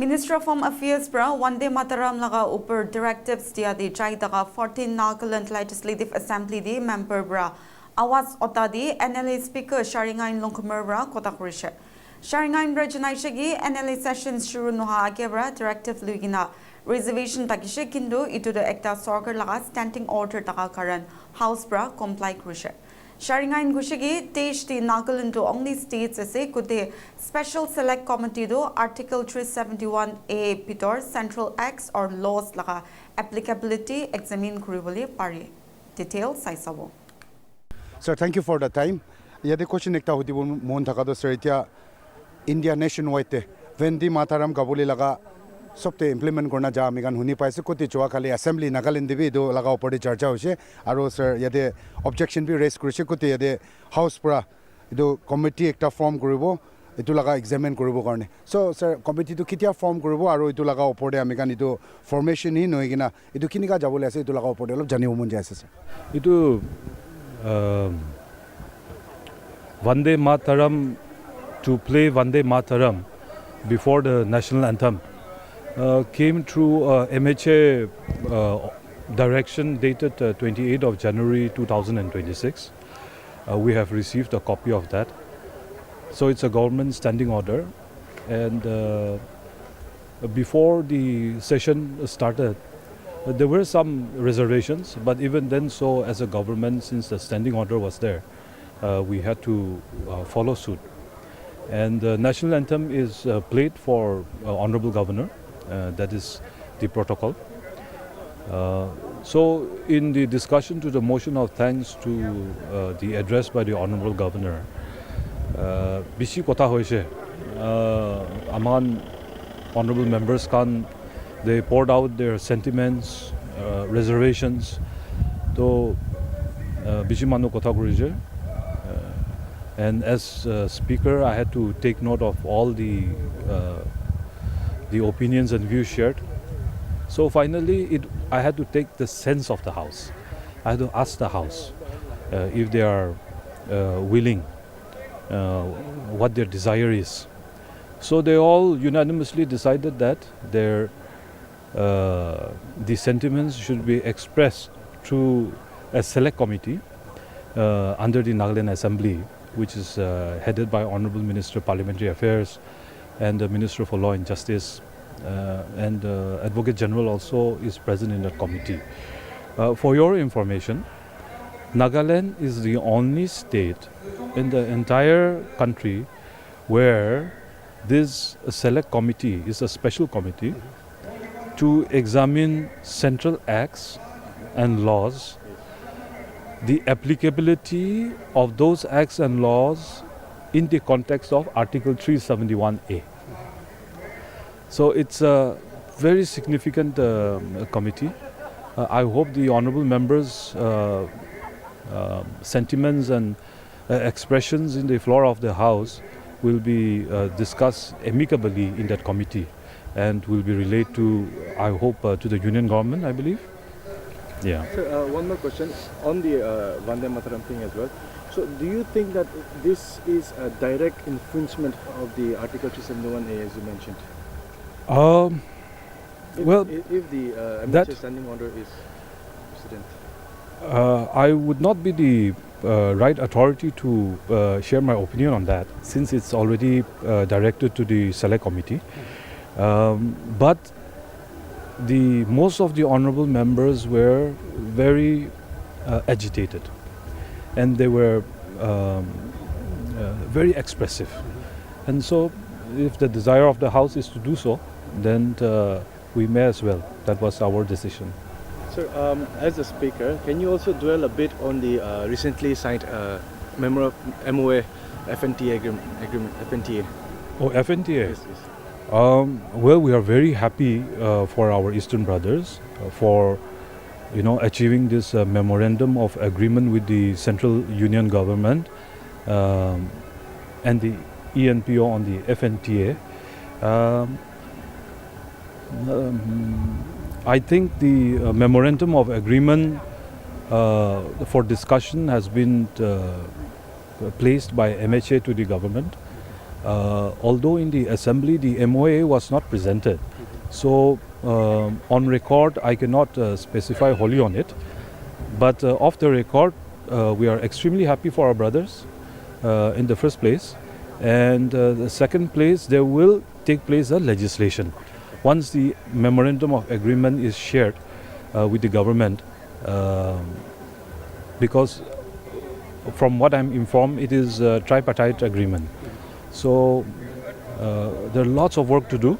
Minister of Home Affairs bra Vande Mataram laga upar directives dia de jai daga 14 Nagaland Legislative Assembly di member bra awas otadi NLA Speaker Sharingain Longkumer bra kotak rishe. Sharingain Rajanaishagi NLA sessions shuru noha agebra directive luigina reservation takishe kindu itu de ekta sorkar laga standing order daga karan house bra comply rishe. Sharingain Gushigi teach the Nagaland to only states as a could special select committee do Article 371A Pitor Central Acts or laws laga applicability examine kuribuli pari. Details saisabo. Sir, thank you for the time. Yade question ekta hoti mon thakado sir itia India nationwide Vande Mataram kabuli laga सबते implement करना जा मिगान हुनी पाइसे कोती चुआ खाली assembly Nagaland भी दो लगा ऊपर चर्चा होशे आरो सर यदे ऑब्जेक्शन भी रेस करछे कोती यदे हाउस पूरा इदो कमिटी एकटा फॉर्म करिवो इतु लगा एग्जामिन करिवो करने सो सर कमिटी तो कितिया फॉर्म करिवो आरो इतु लगा ऊपर आमिगान इदो फॉर्मेशन ही नयगिना इतु किनिका जाबोले आसे इतु लगा ऊपर अलप जानिबो मन जायसे सर इतु Vande Mataram to play Vande Mataram before the national anthem came through MHA direction dated 28th of January 2026. We have received a copy of that. So it's a government standing order, and before the session started, there were some reservations, but even then, so as a government, since the standing order was there, we had to follow suit. And the national anthem is played for Honorable Governor. That is the protocol. So in the discussion to the motion of thanks to the address by the Honorable Governor, bishi kota hoise aman honorable members can they poured out their sentiments, reservations. To bishi manu kota korije. And as Speaker, I had to take note of all the opinions and views shared. So finally, I had to take the sense of the House. I had to ask the House if they are willing, what their desire is. So they all unanimously decided that the sentiments should be expressed through a select committee under the Nagaland Assembly, which is headed by Honorable Minister of Parliamentary Affairs and the Minister for Law and Justice, and Advocate General also is present in that committee. For your information, Nagaland is the only state in the entire country where this select committee is a special committee to examine central acts and laws, the applicability of those acts and laws in the context of Article 371A. So it's a very significant committee. I hope the honorable members' sentiments and expressions in the floor of the House will be discussed amicably in that committee and will be relayed to, I hope, to the Union government, I believe. Yeah. So one more question on the Vande Mataram thing as well. So do you think that this is a direct infringement of the Article 371A as you mentioned? If the MHA standing order is precedent. I would not be the right authority to share my opinion on that, since it's already directed to the select committee. But most of the honorable members were very agitated, and they were very expressive. And so, if the desire of the House is to do so, then we may as well. That was our decision. So, as a Speaker, can you also dwell a bit on the recently signed MOA FNTA agreement? FNTA. Oh, FNTA. Yes, yes. Well, we are very happy for our Eastern brothers for achieving this memorandum of agreement with the Central Union Government and the ENPO on the FNTA. I think the memorandum of agreement for discussion has been placed by MHA to the government. although in the assembly the MOA was not presented, so on record I cannot specify wholly on it, but off the record we are extremely happy for our brothers in the first place, and the second place there will take place a legislation. Once the memorandum of agreement is shared with the government, because from what I'm informed it is a tripartite agreement. So there are lots of work to do,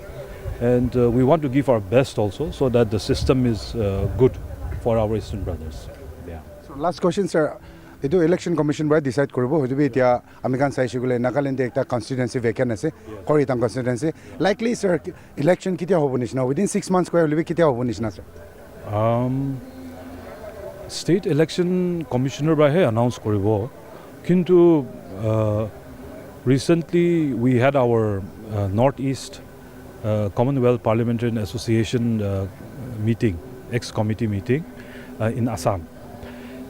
and we want to give our best also so that the system is good for our Eastern brothers. Yeah. So last question, sir. Etu election commission by decide koribo hoibi etia amikan saishigule Nagaland ekta constituency vacant ase Koritang constituency. Likely, sir, election kitia hobo nishna within 6 months ko hoibi kitia hobo nishna, sir. State election commissioner by announce koribo, kintu recently we had our Northeast Commonwealth Parliamentary Association meeting, ex-committee meeting in Assam.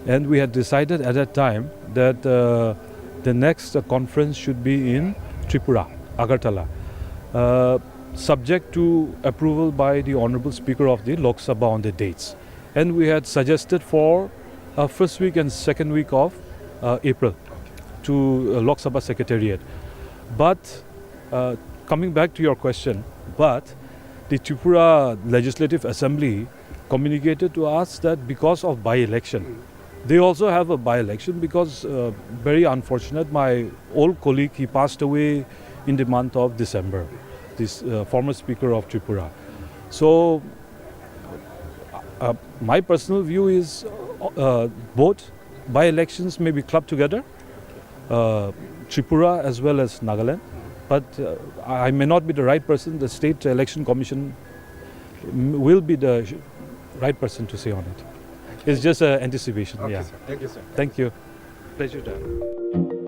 And we had decided at that time that the next conference should be in Tripura, Agartala, subject to approval by the Honorable Speaker of the Lok Sabha on the dates. And we had suggested for first week and second week of April to Lok Sabha Secretariat. But coming back to your question, but the Tripura Legislative Assembly communicated to us that because of by-election, they also have a by-election because very unfortunate, my old colleague, he passed away in the month of December, this former Speaker of Tripura. So my personal view is both by-elections may be clubbed together, Tripura as well as Nagaland, but I may not be the right person. The State Election Commission will be the right person to say on it. It's just an anticipation. Okay, yeah. sir. Thank you, sir. Thank you. Pleasure to have you.